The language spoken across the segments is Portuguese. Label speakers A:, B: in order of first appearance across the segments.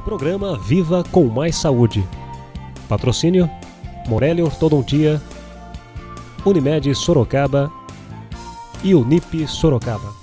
A: Programa Viva com Mais Saúde. Patrocínio: Morelli Ortodontia, Unimed Sorocaba e Unip Sorocaba.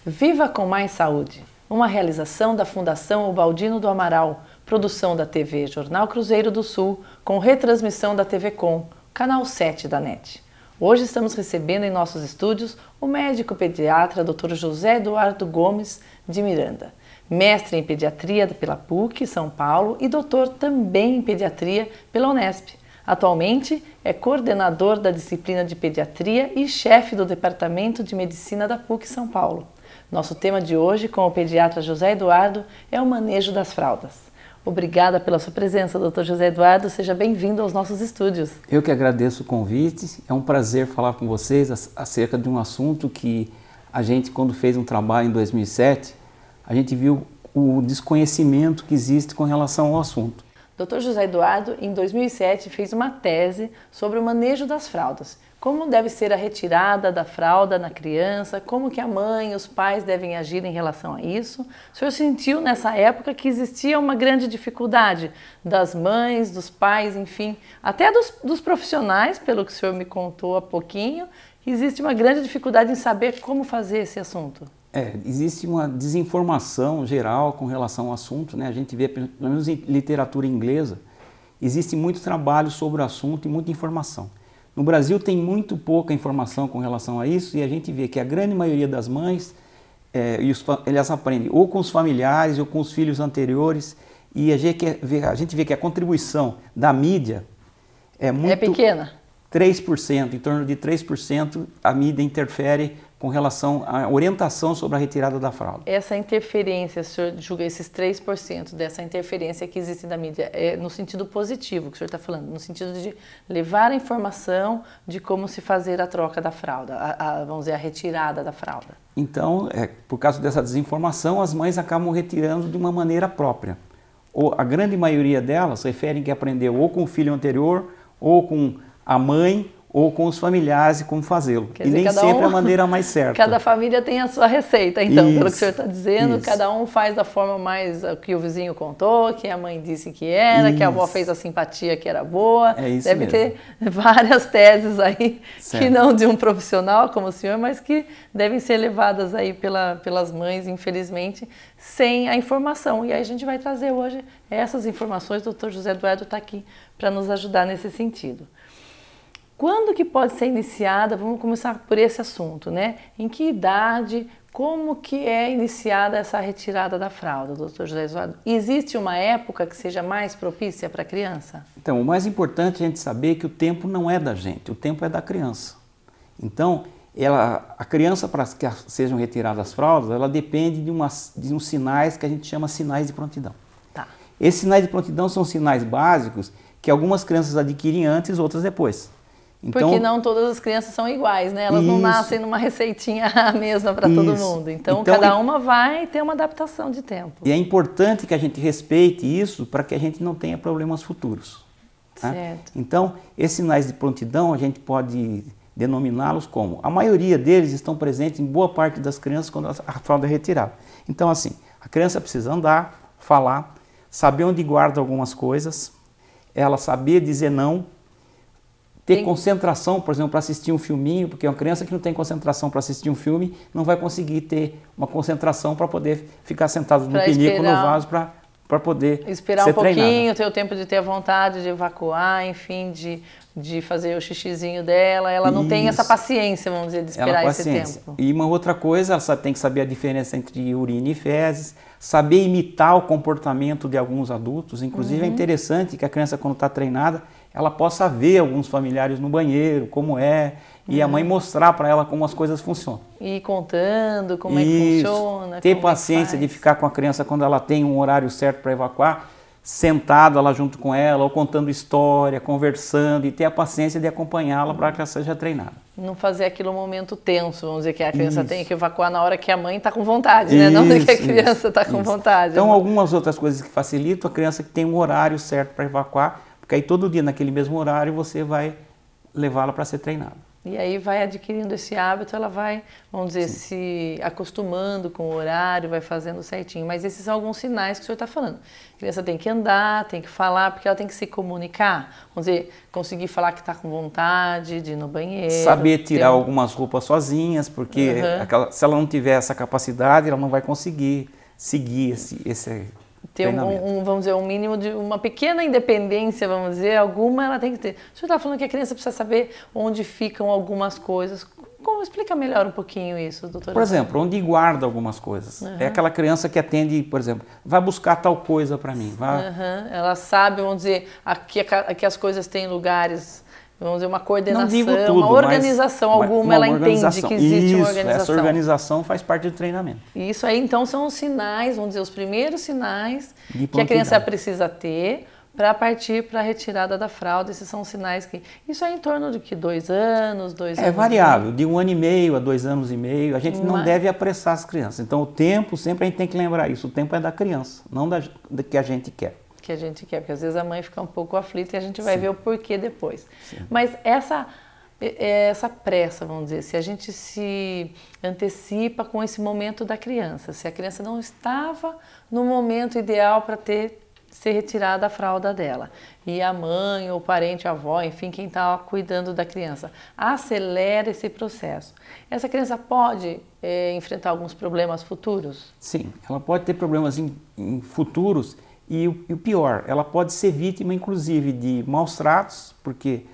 B: Viva com Mais Saúde, uma realização da Fundação Ubaldino do Amaral, produção da TV Jornal Cruzeiro do Sul, com retransmissão da TV Com, canal 7 da NET. Hoje estamos recebendo em nossos estúdios o médico pediatra Dr. José Eduardo Gomes de Miranda, mestre em pediatria pela PUC São Paulo e doutor também em pediatria pela Unesp. Atualmente é coordenador da disciplina de pediatria e chefe do departamento de medicina da PUC São Paulo. Nosso tema de hoje, com o pediatra José Eduardo, é o manejo das fraldas. Obrigada pela sua presença, Dr. José Eduardo. Seja bem-vindo aos nossos estúdios.
C: Eu que agradeço o convite. É um prazer falar com vocês acerca de um assunto que a gente, quando fez um trabalho em 2007, a gente viu o desconhecimento que existe com relação ao assunto.
B: Dr. José Eduardo, em 2007, fez uma tese sobre o manejo das fraldas. Como deve ser a retirada da fralda na criança, como que a mãe e os pais devem agir em relação a isso. O senhor sentiu nessa época que existia uma grande dificuldade das mães, dos pais, enfim, até dos profissionais, pelo que o senhor me contou há pouquinho, existe uma grande dificuldade em saber como fazer esse assunto.
C: Existe uma desinformação geral com relação ao assunto, né? A gente vê, pelo menos em literatura inglesa, existe muito trabalho sobre o assunto e muita informação. No Brasil tem muito pouca informação com relação a isso e a gente vê que a grande maioria das mães, elas aprendem ou com os familiares ou com os filhos anteriores e a gente vê que a contribuição da mídia é muito...
B: É pequena?
C: 3%, em torno de 3% a mídia interfere com relação à orientação sobre a retirada da fralda.
B: Essa interferência, o senhor julga esses 3% dessa interferência que existe da mídia, é no sentido positivo que o senhor está falando, no sentido de levar a informação de como se fazer a troca da fralda, vamos dizer, a retirada da fralda.
C: Então, por causa dessa desinformação, as mães acabam retirando de uma maneira própria. Ou a grande maioria delas referem que aprendeu ou com o filho anterior, ou com a mãe, ou com os familiares e como fazê-lo. E nem sempre a maneira mais certa.
B: Cada família tem a sua receita, então,
C: isso,
B: pelo que o senhor está dizendo,
C: isso.
B: Cada um faz da forma mais que o vizinho contou, que a mãe disse que era, isso. Que a avó fez a simpatia que era boa.
C: É isso
B: Deve
C: mesmo.
B: ter várias teses aí,
C: certo.
B: Que não de um profissional como o senhor, mas que devem ser levadas aí pelas mães, infelizmente, sem a informação. E aí a gente vai trazer hoje essas informações, o Dr. José Eduardo está aqui para nos ajudar nesse sentido. Quando que pode ser iniciada, vamos começar por esse assunto, né? Em que idade, como que é iniciada essa retirada da fralda, doutor José Eduardo? Existe uma época que seja mais propícia para a criança?
C: Então, o mais importante é a gente saber que o tempo não é da gente, o tempo é da criança. Então, a criança, para que sejam retiradas as fraldas, ela depende de uns sinais que a gente chama sinais de prontidão.
B: Tá.
C: Esses sinais de prontidão são sinais básicos que algumas crianças adquirem antes, outras depois.
B: Então, porque não todas as crianças são iguais, né? Elas não nascem numa receitinha mesma para todo mundo. Então, cada uma vai ter uma adaptação de tempo.
C: E é importante que a gente respeite isso para que a gente não tenha problemas futuros.
B: Certo.
C: Né? Então, esses sinais de prontidão, a gente pode denominá-los como... A maioria deles estão presentes em boa parte das crianças quando a fralda é retirada. Então, assim, a criança precisa andar, falar, saber onde guarda algumas coisas, ela saber dizer não, ter concentração, por exemplo, para assistir um filminho, porque uma criança que não tem concentração para assistir um filme não vai conseguir ter uma concentração para poder ficar sentado no pinico, no vaso, para poder
B: esperar
C: ser
B: um pouquinho,
C: treinada.
B: Ter o tempo de ter vontade de evacuar, enfim, de fazer o xixizinho dela. Ela não tem essa paciência, vamos dizer, de esperar esse tempo.
C: E uma outra coisa, ela tem que saber a diferença entre urina e fezes, saber imitar o comportamento de alguns adultos. Inclusive, é interessante que a criança, quando está treinada, ela possa ver alguns familiares no banheiro, como é, e a mãe mostrar para ela como as coisas funcionam.
B: E ir contando como é que funciona.
C: Ter paciência de ficar com a criança quando ela tem um horário certo para evacuar. sentado lá junto com ela, ou contando história, conversando, e ter a paciência de acompanhá-la para que ela seja treinada.
B: Não fazer aquilo um momento tenso, vamos dizer, que a criança
C: Isso.
B: tem que evacuar na hora que a mãe está com vontade, né? Não que a criança está com vontade.
C: Então, algumas outras coisas que facilitam a criança que tem um horário certo para evacuar, porque aí todo dia naquele mesmo horário você vai levá-la para ser treinada.
B: E aí vai adquirindo esse hábito, ela vai, vamos dizer, se acostumando com o horário, vai fazendo certinho. Mas esses são alguns sinais que o senhor está falando. A criança tem que andar, tem que falar, porque ela tem que se comunicar. Vamos dizer, conseguir falar que está com vontade de ir no banheiro.
C: Saber tirar algumas roupas sozinhas, porque se ela não tiver essa capacidade, ela não vai conseguir seguir esse
B: ter vamos dizer, um mínimo de uma pequena independência, vamos dizer, alguma ela tem que ter. O senhor está falando que a criança precisa saber onde ficam algumas coisas. Como explica melhor um pouquinho isso, doutora?
C: Por exemplo, onde guarda algumas coisas. É aquela criança que atende, por exemplo, vai buscar tal coisa para mim.
B: Ela sabe, vamos dizer, aqui as coisas têm lugares, vamos dizer, uma coordenação,
C: não digo tudo,
B: uma organização alguma, ela entende que existe uma organização.
C: Essa organização faz parte do treinamento.
B: Isso aí, então, são os sinais, vamos dizer, os primeiros sinais que a criança precisa ter para partir para a retirada da fralda. Esses são sinais que... Isso é em torno de que 2 anos, 2 anos...
C: É variável, de 1 ano e meio a 2 anos e meio. A gente não deve apressar as crianças. Então, o tempo, sempre a gente tem que lembrar isso. O tempo é da criança, não da que a gente quer.
B: Que a gente quer, porque às vezes a mãe fica um pouco aflita e a gente vai ver o porquê depois. Sim. Mas essa pressa, vamos dizer, se a gente se antecipa com esse momento da criança, se a criança não estava no momento ideal para ser retirada a fralda dela, e a mãe, ou o parente, a avó, enfim, quem está cuidando da criança, acelera esse processo. Essa criança pode enfrentar alguns problemas futuros?
C: Sim, ela pode ter problemas em futuros. E o pior, ela pode ser vítima, inclusive, de maus tratos, porque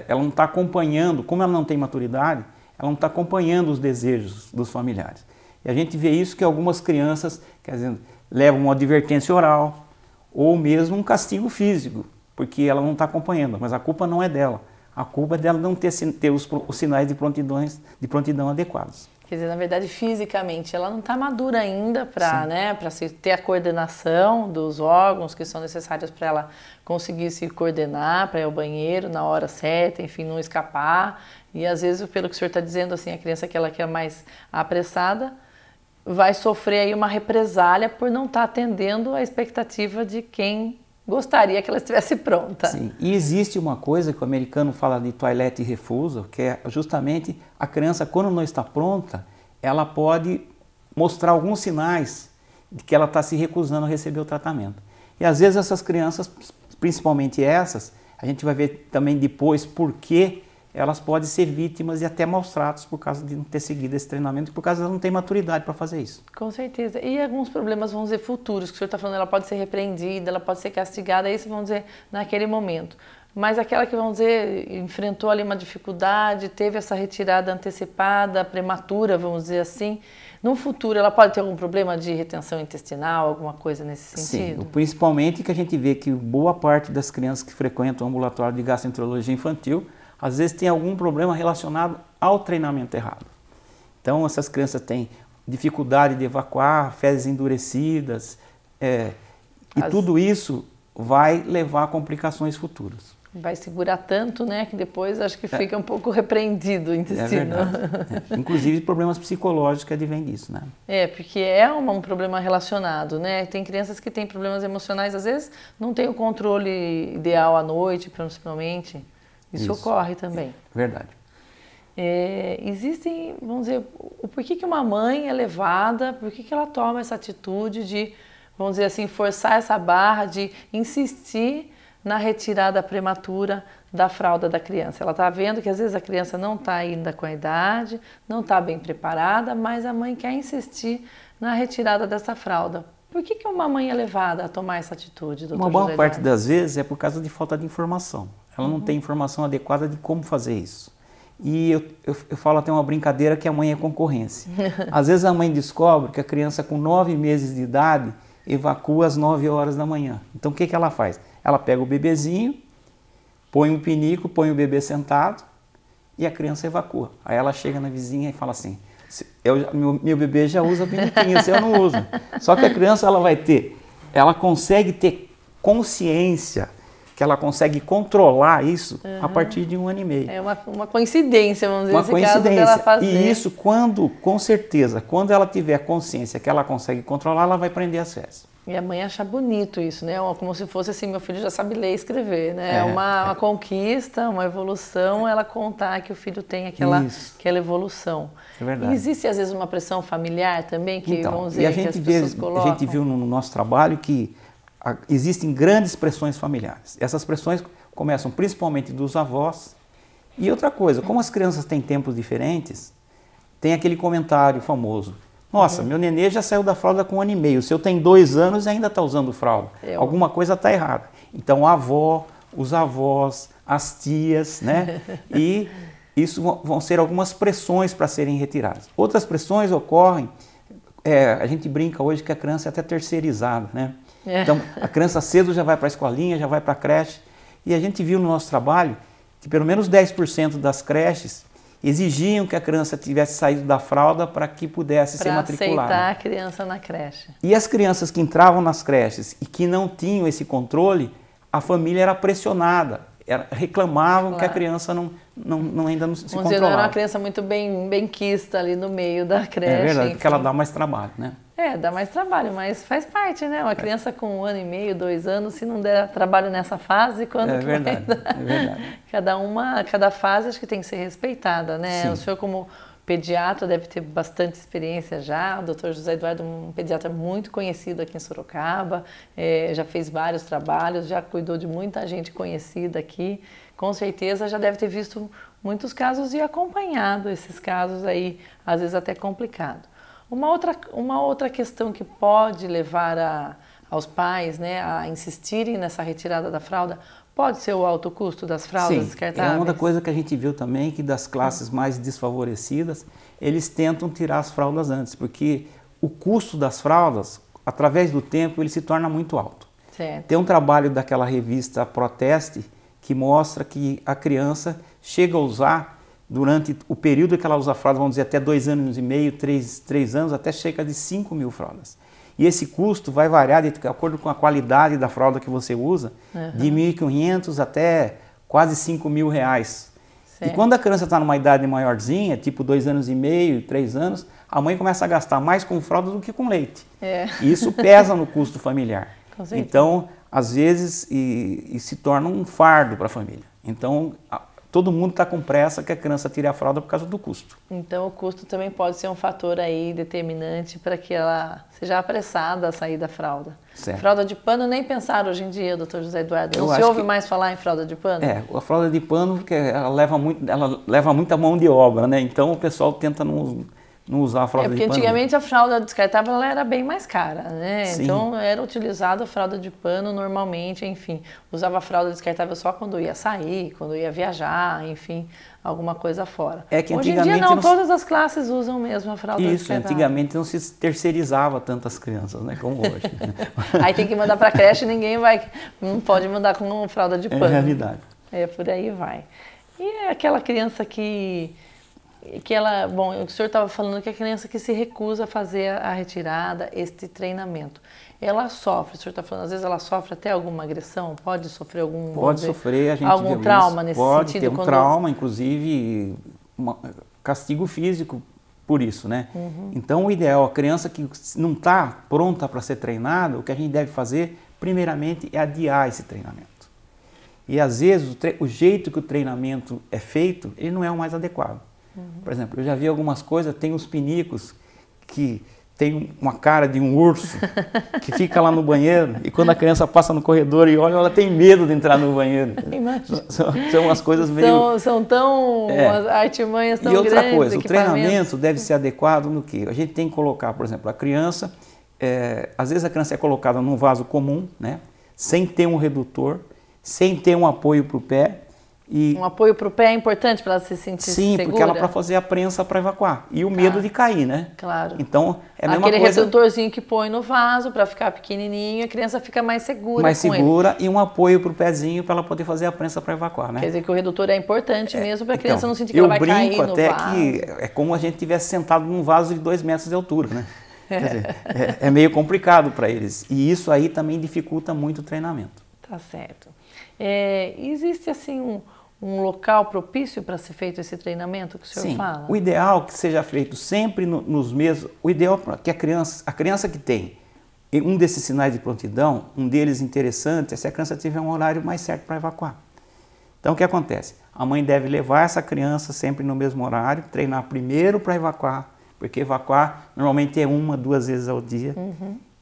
C: ela não está acompanhando, como ela não tem maturidade, ela não está acompanhando os desejos dos familiares. E a gente vê isso que algumas crianças, quer dizer, levam uma advertência oral ou mesmo um castigo físico, porque ela não está acompanhando, mas a culpa não é dela. A culpa é dela não ter os sinais de prontidão adequados.
B: Quer dizer, na verdade, fisicamente, ela não está madura ainda para ter a coordenação dos órgãos que são necessários para ela conseguir se coordenar, para ir ao banheiro na hora certa, enfim, não escapar. E às vezes, pelo que o senhor está dizendo, assim, a criança que ela quer mais apressada vai sofrer aí uma represália por não estar atendendo a expectativa de quem gostaria que ela estivesse pronta.
C: Sim, e existe uma coisa que o americano fala de toilet refusal, que é justamente a criança, quando não está pronta, ela pode mostrar alguns sinais de que ela está se recusando a receber o tratamento. E às vezes essas crianças, principalmente essas, a gente vai ver também depois por que elas podem ser vítimas de até maus tratos por causa de não ter seguido esse treinamento, por causa de ela não ter maturidade para fazer isso.
B: Com certeza. E alguns problemas, vamos dizer, futuros, que o senhor está falando, ela pode ser repreendida, ela pode ser castigada, isso vamos dizer, naquele momento. Mas aquela que, vamos dizer, enfrentou ali uma dificuldade, teve essa retirada antecipada, prematura, vamos dizer assim, no futuro ela pode ter algum problema de retenção intestinal, alguma coisa nesse sentido?
C: Sim, principalmente que a gente vê que boa parte das crianças que frequentam o ambulatório de gastroenterologia infantil às vezes tem algum problema relacionado ao treinamento errado. Então essas crianças têm dificuldade de evacuar, fezes endurecidas, tudo isso vai levar a complicações futuras.
B: Vai segurar tanto, né, que depois acho que fica um pouco repreendido o intestino.
C: É verdade. Inclusive problemas psicológicos que advêm disso, né?
B: Porque é um problema relacionado, né? Tem crianças que têm problemas emocionais, às vezes não tem o controle ideal à noite, principalmente. Isso ocorre também.
C: Verdade.
B: Existem, vamos dizer, por que uma mãe é levada, por que ela toma essa atitude de, vamos dizer assim, forçar essa barra, de insistir na retirada prematura da fralda da criança. Ela está vendo que às vezes a criança não está ainda com a idade, não está bem preparada, mas a mãe quer insistir na retirada dessa fralda. Por que uma mãe é levada a tomar essa atitude, doutor
C: José? Uma boa parte das vezes é por causa de falta de informação. Ela não tem informação adequada de como fazer isso. E eu falo até uma brincadeira que a mãe é concorrência. Às vezes a mãe descobre que a criança com 9 meses de idade evacua às 9 horas da manhã. Então o que ela faz? Ela pega o bebezinho, põe um pinico, põe o bebê sentado e a criança evacua. Aí ela chega na vizinha e fala assim, meu bebê já usa piniquinho, eu não uso. Só que a criança ela consegue ter consciência que ela consegue controlar isso a partir de 1 ano e meio.
B: É uma coincidência, vamos dizer,
C: Uma
B: esse
C: coincidência.
B: caso dela fazer.
C: E isso, com certeza, quando ela tiver consciência que ela consegue controlar, ela vai prender as fezes.
B: E a mãe acha bonito isso, né? Como se fosse assim, meu filho já sabe ler e escrever, né? É uma conquista, uma evolução, ela contar que o filho tem aquela evolução.
C: É verdade.
B: E existe, às vezes, uma pressão familiar também, que
C: Então,
B: vamos dizer, que as pessoas colocam?
C: A gente viu no nosso trabalho que existem grandes pressões familiares. Essas pressões começam principalmente dos avós. E outra coisa, como as crianças têm tempos diferentes, tem aquele comentário famoso: nossa, meu nenê já saiu da fralda com 1 ano e meio, o seu tem 2 anos e ainda está usando fralda. Alguma coisa está errada. Então a avó, os avós, as tias, né? E isso vão ser algumas pressões para serem retiradas. Outras pressões ocorrem, a gente brinca hoje que a criança é até terceirizada, né? Então a criança cedo já vai para a escolinha, já vai para a creche. E a gente viu no nosso trabalho que pelo menos 10% das creches exigiam que a criança tivesse saído da fralda para que pudesse ser matriculada.
B: Para aceitar a criança na creche.
C: E as crianças que entravam nas creches e que não tinham esse controle, a família era pressionada, reclamavam que a criança ainda não se controlava.
B: Vamos dizer, não era uma criança muito bem quista ali no meio da creche.
C: É verdade, porque ela dá mais trabalho, né?
B: Dá mais trabalho, mas faz parte, né? Uma criança com 1 ano e meio, 2 anos, se não der trabalho nessa fase, quando que vai dar? É verdade. Cada fase acho que tem que ser respeitada, né? Sim. O senhor, como pediatra, deve ter bastante experiência já. O Dr. José Eduardo, um pediatra muito conhecido aqui em Sorocaba, já fez vários trabalhos, já cuidou de muita gente conhecida aqui. Com certeza já deve ter visto muitos casos e acompanhado esses casos aí, às vezes até complicado. Uma outra questão que pode levar aos pais, né, a insistirem nessa retirada da fralda, pode ser o alto custo das fraldas descartáveis?
C: É uma coisa que a gente viu também, que das classes mais desfavorecidas, eles tentam tirar as fraldas antes, porque o custo das fraldas, através do tempo, ele se torna muito alto.
B: Certo.
C: Tem um trabalho daquela revista Proteste que mostra que a criança chega a usar, durante o período que ela usa fralda, vamos dizer até 2 anos e meio, 3 anos, até cerca de 5 mil fraldas. E esse custo vai variar de acordo com a qualidade da fralda que você usa, de 1.500 até quase 5 mil reais. Certo. E quando a criança está numa idade maiorzinha, tipo 2 anos e meio, 3 anos, a mãe começa a gastar mais com fralda do que com leite. E isso pesa no custo familiar. Então, às vezes, se torna um fardo para a família. Então, todo mundo está com pressa que a criança tire a fralda por causa do custo.
B: Então o custo também pode ser um fator aí determinante para que ela seja apressada a sair da fralda.
C: Certo.
B: Fralda de pano nem pensar hoje em dia, doutor José Eduardo. Não se ouve mais falar em fralda de pano?
C: A fralda de pano, porque ela leva muita mão de obra, né? Então o pessoal tenta não usar a fralda de pano.
B: Porque antigamente a fralda descartável ela era bem mais cara, né?
C: Sim.
B: Então era utilizada a fralda de pano normalmente, enfim. Usava a fralda descartável só quando ia sair, quando ia viajar, enfim, alguma coisa fora. Hoje em dia não, todas as classes usam mesmo a fralda descartável.
C: Isso, antigamente não se terceirizava tantas crianças, né, como hoje.
B: Aí tem que mandar para a creche e não pode mandar com fralda de pano.
C: É a realidade.
B: Por aí vai. E é aquela criança que ela, o senhor estava falando que a criança que se recusa a fazer a retirada, este treinamento, ela sofre, o senhor está falando, às vezes ela sofre até alguma agressão, pode sofrer algum trauma nesse sentido?
C: Pode ter um trauma, inclusive castigo físico por isso, né? Então o ideal, a criança que não está pronta para ser treinada, o que a gente deve fazer, primeiramente, é adiar esse treinamento. E às vezes o jeito que o treinamento é feito, ele não é o mais adequado. Por exemplo, eu já vi algumas coisas, tem uns pinicos que tem uma cara de um urso que fica lá no banheiro e quando a criança passa no corredor e olha, ela tem medo de entrar no banheiro. São umas coisas meio...
B: São tão... as artimanhas tão grandes.
C: E outra coisa, o treinamento deve ser adequado no quê? A gente tem que colocar, por exemplo, a criança... às vezes a criança é colocada num vaso comum, né? Sem ter um redutor, sem ter um apoio para o pé.
B: Um apoio para o pé é importante para ela se sentir segura?
C: Sim, porque ela para fazer a prensa para evacuar. E o medo de cair, né?
B: Claro.
C: Então, é a mesma
B: coisa...
C: Aquele
B: redutorzinho que põe no vaso para ficar pequenininho, a criança fica mais segura
C: e um apoio para o pezinho para ela poder fazer a prensa para evacuar, né?
B: Quer dizer que o redutor é importante mesmo para a criança não sentir que ela vai cair no vaso.
C: Eu brinco até que é como a gente estivesse sentado num vaso de 2 metros de altura, né? Quer dizer, é meio complicado para eles. E isso aí também dificulta muito o treinamento.
B: Tá certo. Existe assim um local propício para ser feito esse treinamento que o senhor fala?
C: O ideal é que seja feito sempre nos mesmos... O ideal é que a criança que tem um desses sinais de prontidão, um deles interessante, é se a criança tiver um horário mais certo para evacuar. Então, o que acontece? A mãe deve levar essa criança sempre no mesmo horário, treinar primeiro para evacuar, porque evacuar normalmente é 1, 2 vezes ao dia,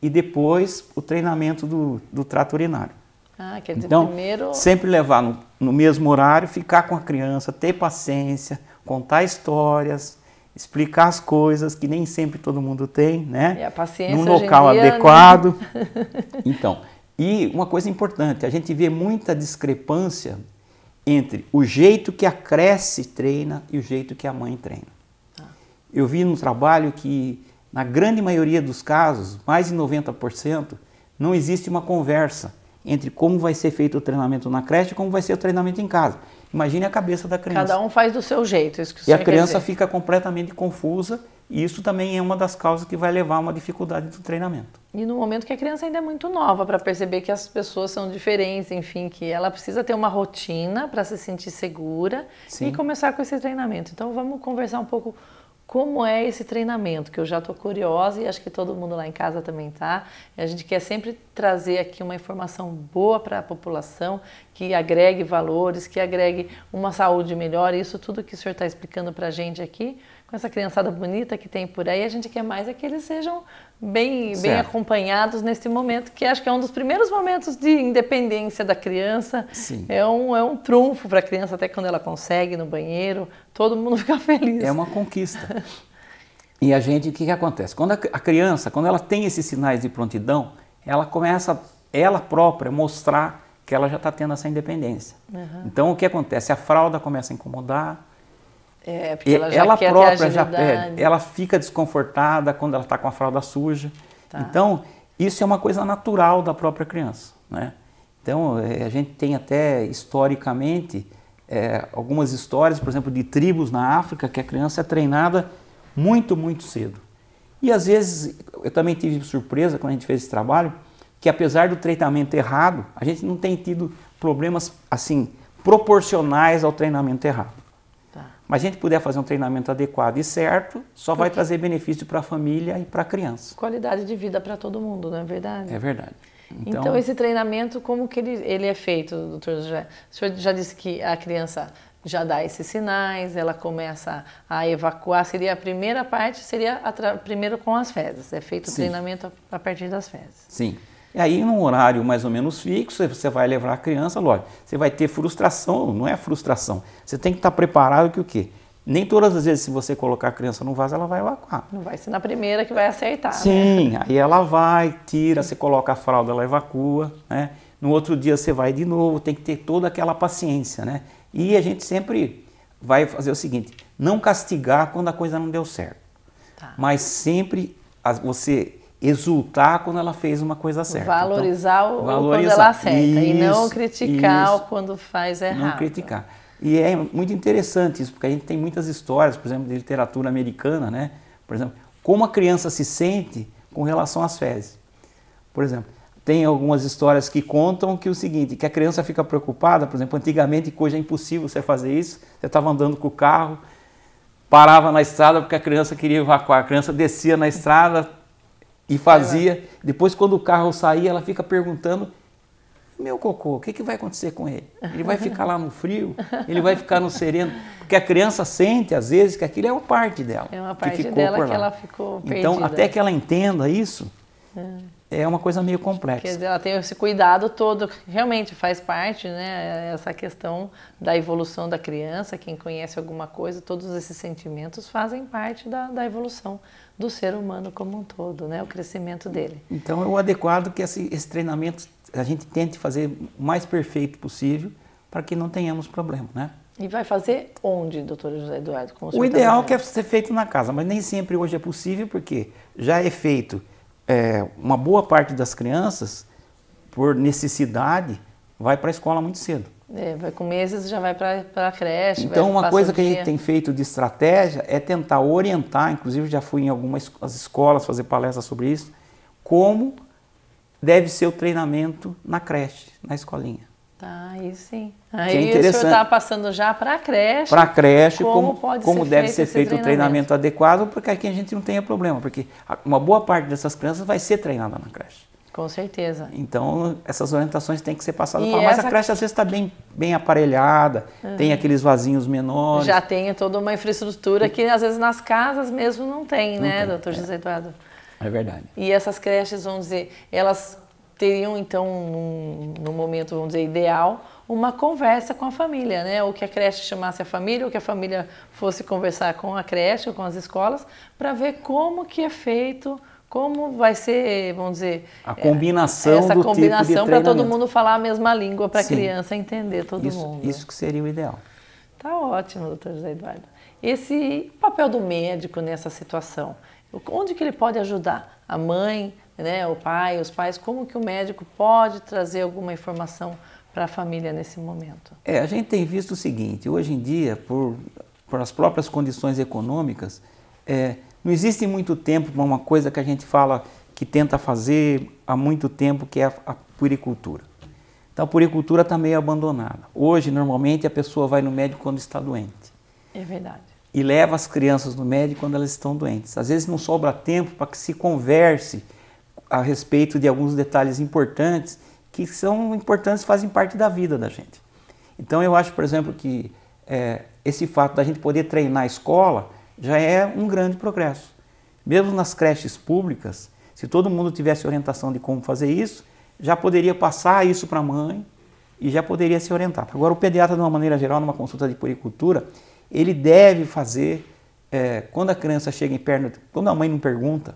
C: e depois o treinamento do trato urinário.
B: Ah, quer dizer,
C: então,
B: primeiro...
C: sempre levar no mesmo horário, ficar com a criança, ter paciência, contar histórias, explicar as coisas que nem sempre todo mundo tem, né?
B: E a paciência
C: num local
B: hoje em dia,
C: adequado. Então, e uma coisa importante, a gente vê muita discrepância entre o jeito que a creche treina e o jeito que a mãe treina. Eu vi no trabalho que, na grande maioria dos casos, mais de 90%, não existe uma conversa entre como vai ser feito o treinamento na creche e como vai ser o treinamento em casa. Imagine a cabeça da criança.
B: Cada um faz do seu jeito, isso que o
C: E
B: senhor
C: a criança fica completamente confusa, e isso também é uma das causas que vai levar a uma dificuldade do treinamento.
B: E no momento que a criança ainda é muito nova para perceber que as pessoas são diferentes, enfim, que ela precisa ter uma rotina para se sentir segura e começar com esse treinamento. Então vamos conversar um pouco como é esse treinamento, que eu já estou curiosa e acho que todo mundo lá em casa também está. A gente quer sempre trazer aqui uma informação boa para a população, que agregue valores, que agregue uma saúde melhor. Isso tudo que o senhor está explicando para a gente aqui, com essa criançada bonita que tem por aí, a gente quer mais é que eles sejam bem acompanhados nesse momento, que acho que é um dos primeiros momentos de independência da criança.
C: Sim.
B: É um trunfo para a criança, até quando ela consegue no banheiro, todo mundo fica feliz.
C: É uma conquista. E a gente, o que acontece? Quando a criança, quando ela tem esses sinais de prontidão, ela começa, ela própria, mostrar que ela já está tendo essa independência. Então, o que acontece? A fralda começa a incomodar,
B: porque ela quer
C: própria
B: ter
C: já perde, ela fica desconfortada quando ela está com a fralda suja. Então, isso é uma coisa natural da própria criança, né? Então, a gente tem até historicamente algumas histórias, por exemplo, de tribos na África que a criança é treinada muito, muito cedo. E às vezes, eu também tive surpresa quando a gente fez esse trabalho, que apesar do treinamento errado, a gente não tem tido problemas assim proporcionais ao treinamento errado. Mas a gente puder fazer um treinamento adequado e certo, só vai trazer benefício para a família e para a criança.
B: Qualidade de vida para todo mundo, não é verdade?
C: É verdade.
B: Então esse treinamento, como que ele é feito, doutor José? O senhor já disse que a criança já dá esses sinais, ela começa a evacuar. Seria a primeira parte, seria primeiro com as fezes. É feito o treinamento a partir das fezes.
C: Sim. E aí, num horário mais ou menos fixo, você vai levar a criança, lógico, você vai ter frustração, não é frustração. Você tem que estar preparado que o quê? Nem todas as vezes, se você colocar a criança no vaso, ela vai evacuar.
B: Não vai ser na primeira que vai acertar,
C: Sim,
B: né?
C: Aí ela vai, tira, você coloca a fralda, ela evacua, né? No outro dia você vai de novo, tem que ter toda aquela paciência, né? E a gente sempre vai fazer o seguinte, não castigar quando a coisa não deu certo, mas sempre você exultar quando ela fez uma coisa certa.
B: Valorizar quando ela acerta e não criticar quando faz errado.
C: Não criticar. E é muito interessante isso, porque a gente tem muitas histórias, por exemplo, de literatura americana, né? Por exemplo, como a criança se sente com relação às fezes. Por exemplo, tem algumas histórias que contam que o seguinte, que a criança fica preocupada, por exemplo, antigamente, que hoje é impossível você fazer isso, você estava andando com o carro, parava na estrada porque a criança queria evacuar, a criança descia na estrada e fazia, depois quando o carro saía, ela fica perguntando, meu cocô, o que vai acontecer com ele? Ele vai ficar lá no frio? Ele vai ficar no sereno? Porque a criança sente, às vezes, que aquilo é uma parte dela.
B: É uma parte dela que ela ficou perdida.
C: Então, até que ela entenda isso, é uma coisa meio complexa.
B: Quer dizer, ela tem esse cuidado todo, realmente faz parte, né? Essa questão da evolução da criança, quem conhece alguma coisa, todos esses sentimentos fazem parte da evolução do ser humano como um todo, né? O crescimento dele.
C: Então, é o adequado que esse treinamento a gente tente fazer o mais perfeito possível para que não tenhamos problema, né?
B: E vai fazer onde, doutor José Eduardo?
C: O ideal é ser feito na casa, mas nem sempre hoje é possível, porque já é feito uma boa parte das crianças, por necessidade, vai para a escola muito cedo.
B: Vai com meses já vai para a creche.
C: Então, uma coisa que a gente tem feito de estratégia é tentar orientar, inclusive já fui em algumas escolas fazer palestras sobre isso, como deve ser o treinamento na creche, na escolinha.
B: Tá, aí sim.
C: Aí
B: o senhor está passando já para a creche.
C: Para a creche,
B: como
C: deve ser feito o treinamento adequado, porque aqui a gente não tenha problema, porque uma boa parte dessas crianças vai ser treinada na creche.
B: Com certeza.
C: Então, essas orientações têm que ser passadas para lá. Mas a creche às vezes está bem aparelhada, tem aqueles vasinhos menores.
B: Já tem toda uma infraestrutura que às vezes nas casas mesmo não tem, né, doutor José Eduardo?
C: É verdade.
B: E essas creches, vamos dizer, elas teriam então, no momento, vamos dizer, ideal, uma conversa com a família, né? Ou que a creche chamasse a família, ou que a família fosse conversar com a creche ou com as escolas, para ver como que é feito, como vai ser, vamos dizer,
C: a combinação
B: essa
C: do
B: combinação
C: tipo de
B: para todo
C: treinamento.
B: mundo falar a mesma língua, para a criança entender todo mundo.
C: Isso que seria o ideal.
B: Tá ótimo, doutor José Eduardo. Esse papel do médico nessa situação, onde que ele pode ajudar? A mãe, né, o pai, os pais, como que o médico pode trazer alguma informação para a família nesse momento?
C: A gente tem visto o seguinte, hoje em dia, por as próprias condições econômicas, não existe muito tempo para uma coisa que a gente fala que tenta fazer há muito tempo, que é a puericultura. Então a puericultura está meio abandonada. Hoje, normalmente, a pessoa vai no médico quando está doente.
B: É verdade.
C: E leva as crianças no médico quando elas estão doentes. Às vezes não sobra tempo para que se converse a respeito de alguns detalhes importantes, que são importantes, fazem parte da vida da gente. Então eu acho, por exemplo, que esse fato da gente poder treinar a escola já é um grande progresso. Mesmo nas creches públicas, se todo mundo tivesse orientação de como fazer isso, já poderia passar isso para a mãe e já poderia se orientar. Agora o pediatra, de uma maneira geral, numa consulta de puericultura, ele deve fazer, quando a criança chega em perto, quando a mãe não pergunta,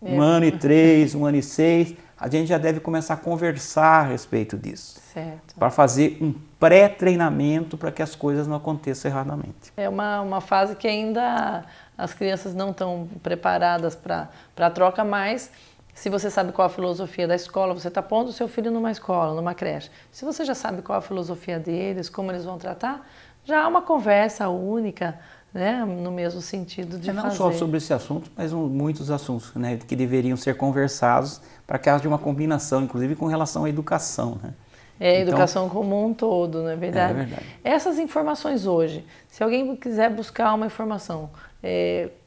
C: 1 ano e 3, 1 ano e 6, a gente já deve começar a conversar a respeito disso.
B: Certo. Para
C: fazer um pré-treinamento para que as coisas não aconteçam erradamente.
B: É uma fase que ainda as crianças não estão preparadas para a troca, mas se você sabe qual a filosofia da escola, você está pondo o seu filho numa escola, numa creche. Se você já sabe qual a filosofia deles, como eles vão tratar, já há uma conversa única, né, no mesmo sentido de fazer.
C: Não só sobre esse assunto, mas muitos assuntos, né, que deveriam ser conversados para que haja uma combinação, inclusive com relação à educação, né?
B: Educação como um todo, não é verdade?
C: É verdade.
B: Essas informações hoje, se alguém quiser buscar uma informação,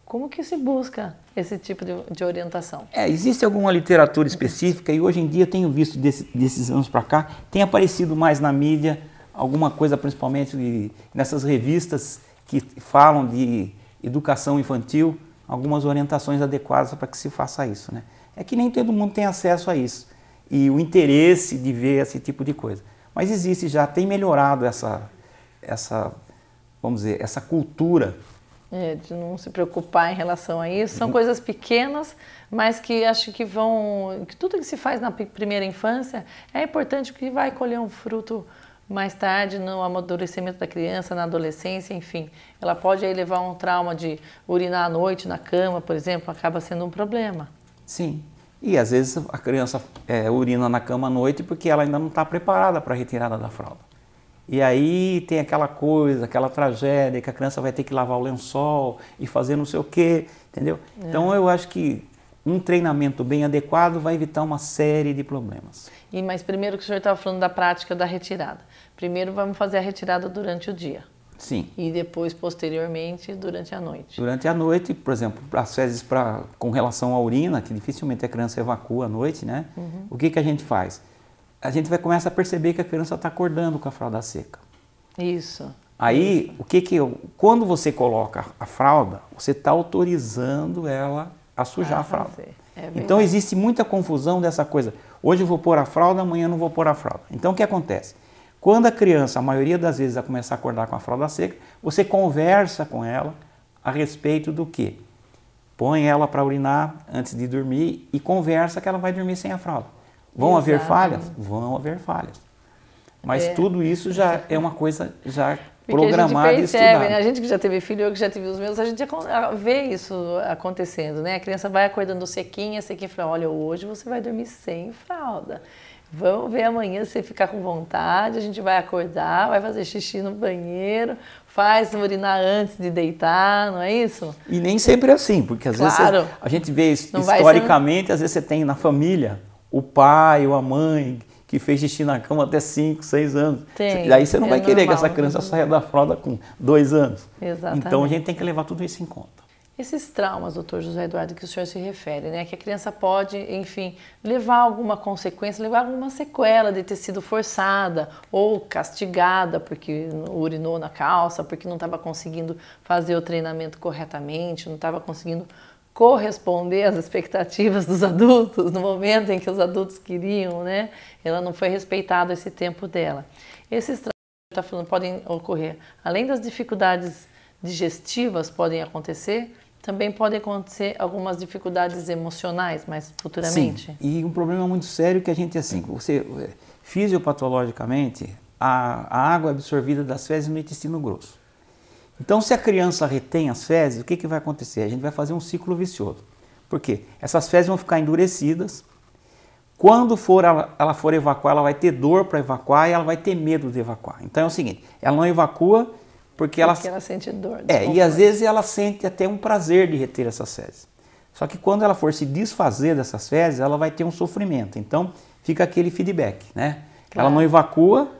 B: como que se busca esse tipo de orientação?
C: Existe alguma literatura específica e hoje em dia tenho visto desses anos para cá, tem aparecido mais na mídia alguma coisa, principalmente nessas revistas que falam de educação infantil, algumas orientações adequadas para que se faça isso, né? É que nem todo mundo tem acesso a isso e o interesse de ver esse tipo de coisa. Mas existe já, tem melhorado vamos dizer, essa cultura.
B: De não se preocupar em relação a isso. São coisas pequenas, mas que acho que que tudo que se faz na primeira infância é importante, porque vai colher um fruto mais tarde no amadurecimento da criança, na adolescência, enfim. Ela pode aí levar um trauma de urinar à noite na cama, por exemplo, acaba sendo um problema.
C: Sim. E às vezes a criança urina na cama à noite porque ela ainda não está preparada para a retirada da fralda. E aí tem aquela coisa, aquela tragédia que a criança vai ter que lavar o lençol e fazer não sei o quê, entendeu? Então eu acho que um treinamento bem adequado vai evitar uma série de problemas.
B: Mas primeiro que o senhor estava falando da prática da retirada. Primeiro vamos fazer a retirada durante o dia.
C: Sim.
B: E depois, posteriormente, durante a noite.
C: Durante a noite, por exemplo, as fezes com relação à urina, que dificilmente a criança evacua à noite, né? Uhum. O que a gente faz? A gente vai começar a perceber que a criança está acordando com a fralda seca.
B: Isso.
C: Aí, quando você coloca a fralda, você está autorizando ela a sujar a fralda. Então existe muita confusão dessa coisa. Hoje eu vou pôr a fralda, amanhã eu não vou pôr a fralda. Então o que acontece? Quando a criança, a maioria das vezes, vai começar a acordar com a fralda seca, você conversa com ela a respeito do quê? Põe ela para urinar antes de dormir e conversa que ela vai dormir sem a fralda. Vão haver falhas? Vão haver falhas. Mas tudo isso já é uma coisa já programada e estudada.
B: Né? A gente que já teve filho, eu que já tive os meus, a gente vê isso acontecendo, né? A criança vai acordando sequinha, fala, olha, hoje você vai dormir sem fralda. Vamos ver amanhã se você ficar com vontade, a gente vai acordar, vai fazer xixi no banheiro, faz urinar antes de deitar, não é isso?
C: E nem sempre é assim, porque às vezes a gente vê historicamente, às vezes você tem na família o pai ou a mãe que fez xixi na cama até 5, 6 anos. Daí você não vai querer que essa criança saia da fralda com 2 anos.
B: Exatamente.
C: Então a gente tem que levar tudo isso em conta.
B: Esses traumas, doutor José Eduardo, que o senhor se refere, né? Que a criança pode, enfim, levar alguma consequência, levar alguma sequela de ter sido forçada ou castigada porque urinou na calça, porque não estava conseguindo fazer o treinamento corretamente, não estava conseguindo corresponder às expectativas dos adultos no momento em que os adultos queriam, né? Ela não foi respeitado esse tempo dela. Esses traumas que está falando podem ocorrer, além das dificuldades digestivas podem acontecer, também podem acontecer algumas dificuldades emocionais mais futuramente.
C: Sim, e um problema muito sério que a gente, assim, fisiopatologicamente, a água é absorvida das fezes no intestino grosso. Então, se a criança retém as fezes, o que vai acontecer? A gente vai fazer um ciclo vicioso. Por quê? Essas fezes vão ficar endurecidas. Quando ela for evacuar, ela vai ter dor para evacuar e ela vai ter medo de evacuar. Então é o seguinte, ela não evacua porque ela sente dor. E às vezes ela sente até um prazer de reter essas fezes. Só que quando ela for se desfazer dessas fezes, ela vai ter um sofrimento. Então fica aquele feedback, né? Claro. Ela não evacua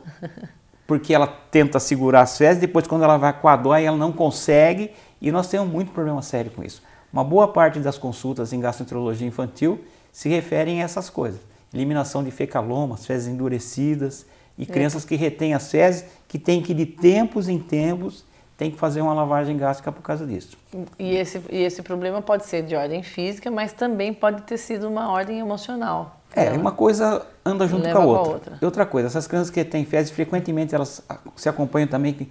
C: porque ela tenta segurar as fezes, depois quando ela evacuar dói, ela não consegue e nós temos muito problema sério com isso. Uma boa parte das consultas em gastroenterologia infantil se referem a essas coisas. Eliminação de fecalomas, fezes endurecidas e crianças que retêm as fezes, que tem que de tempos em tempos tem que fazer uma lavagem gástrica por causa disso.
B: E esse problema pode ser de ordem física, mas também pode ter sido uma ordem emocional.
C: Uma coisa anda junto com a outra. E outra coisa, essas crianças que têm fezes, frequentemente elas se acompanham também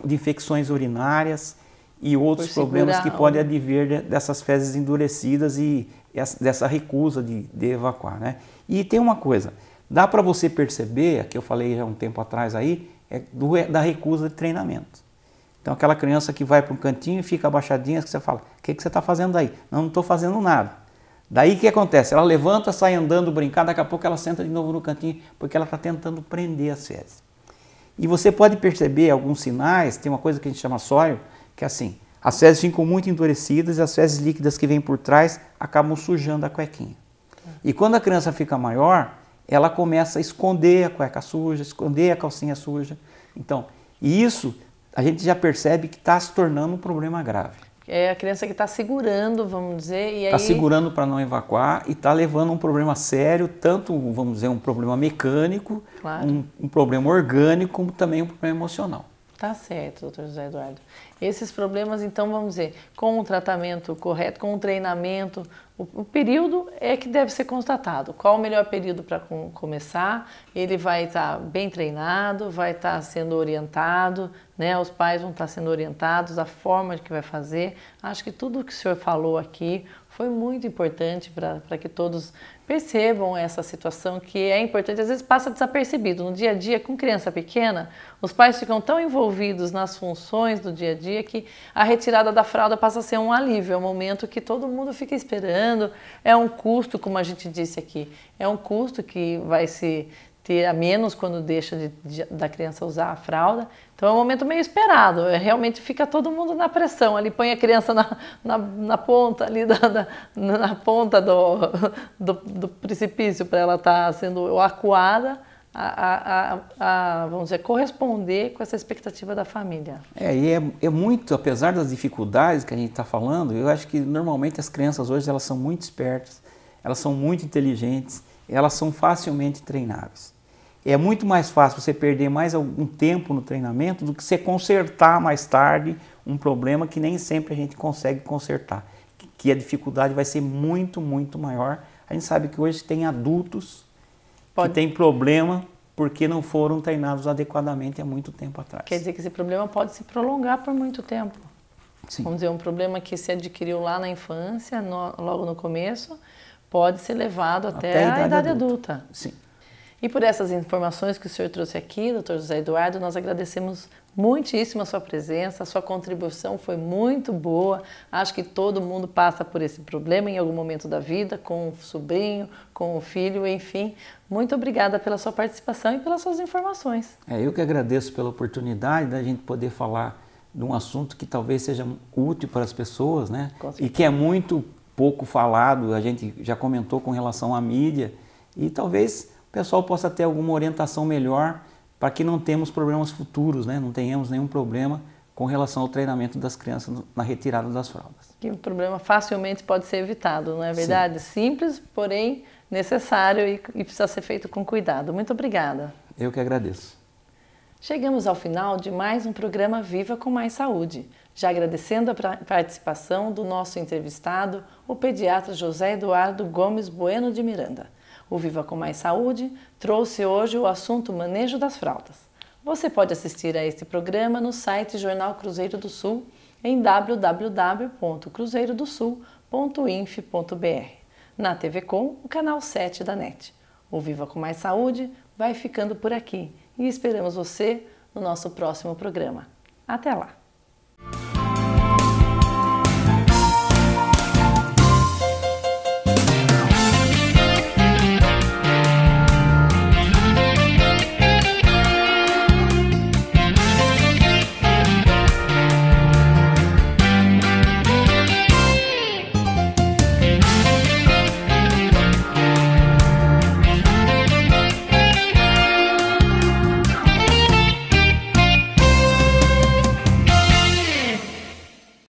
C: de infecções urinárias e outros problemas que podem advir dessas fezes endurecidas e dessa recusa de evacuar, né? E tem uma coisa, dá para você perceber, que eu falei já um tempo atrás aí, da recusa de treinamento. Então aquela criança que vai para um cantinho e fica abaixadinha, que você fala, o que você está fazendo aí? Não estou fazendo nada. Daí o que acontece? Ela levanta, sai andando, brincar, daqui a pouco ela senta de novo no cantinho, porque ela está tentando prender as fezes. E você pode perceber alguns sinais, tem uma coisa que a gente chama sóio, que é assim, as fezes ficam muito endurecidas e as fezes líquidas que vêm por trás acabam sujando a cuequinha. E quando a criança fica maior, ela começa a esconder a cueca suja, esconder a calcinha suja. Então, e isso a gente já percebe que está se tornando um problema grave.
B: É a criança que está segurando, vamos dizer, e aí...
C: Está segurando para não evacuar e está levando um problema sério, tanto, vamos dizer, um problema mecânico, claro, um problema orgânico, como também um problema emocional.
B: Tá certo, doutor José Eduardo. Esses problemas, então, vamos dizer, com o tratamento correto, com o treinamento, o período é que deve ser constatado. Qual o melhor período para começar? Ele vai estar bem treinado, vai estar sendo orientado, né? Os pais vão estar sendo orientados, a forma que vai fazer. Acho que tudo o que o senhor falou aqui foi muito importante para que todos percebam essa situação que é importante, às vezes passa desapercebido. No dia a dia, com criança pequena, os pais ficam tão envolvidos nas funções do dia a dia que a retirada da fralda passa a ser um alívio, é um momento que todo mundo fica esperando, é um custo, como a gente disse aqui, é um custo que vai se ter a menos quando deixa da criança usar a fralda. Então é um momento meio esperado, realmente fica todo mundo na pressão, ali põe a criança na ponta, ali na ponta do precipício para ela estar sendo acuada, vamos dizer, corresponder com essa expectativa da família.
C: E é muito, apesar das dificuldades que a gente está falando, eu acho que normalmente as crianças hoje elas são muito espertas, elas são muito inteligentes, elas são facilmente treináveis. É muito mais fácil você perder mais algum tempo no treinamento do que você consertar mais tarde um problema que nem sempre a gente consegue consertar. Que a dificuldade vai ser muito, muito maior. A gente sabe que hoje tem adultos que têm problema porque não foram treinados adequadamente há muito tempo atrás.
B: Quer dizer que esse problema pode se prolongar por muito tempo.
C: Sim.
B: Vamos dizer, um problema que se adquiriu lá na infância, logo no começo, pode ser levado até a idade adulta.
C: Sim.
B: E por essas informações que o senhor trouxe aqui, Dr. José Eduardo, nós agradecemos muitíssimo a sua presença, a sua contribuição foi muito boa. Acho que todo mundo passa por esse problema em algum momento da vida, com o sobrinho, com o filho, enfim. Muito obrigada pela sua participação e pelas suas informações.
C: Eu que agradeço pela oportunidade da gente poder falar de um assunto que talvez seja útil para as pessoas, né? E que é muito pouco falado, a gente já comentou com relação à mídia, e talvez o pessoal possa ter alguma orientação melhor para que não tenhamos problemas futuros, né? Não tenhamos nenhum problema com relação ao treinamento das crianças na retirada das fraldas.
B: Que o problema facilmente pode ser evitado, não é verdade? Sim. Simples, porém necessário e precisa ser feito com cuidado. Muito obrigada.
C: Eu que agradeço.
B: Chegamos ao final de mais um programa Viva com Mais Saúde. Já agradecendo a participação do nosso entrevistado, o pediatra José Eduardo Gomes Bueno de Miranda. O Viva com Mais Saúde trouxe hoje o assunto manejo das fraldas. Você pode assistir a este programa no site Jornal Cruzeiro do Sul em www.cruzeirodosul.inf.br. Na TV Com, o canal 7 da NET. O Viva com Mais Saúde vai ficando por aqui e esperamos você no nosso próximo programa. Até lá!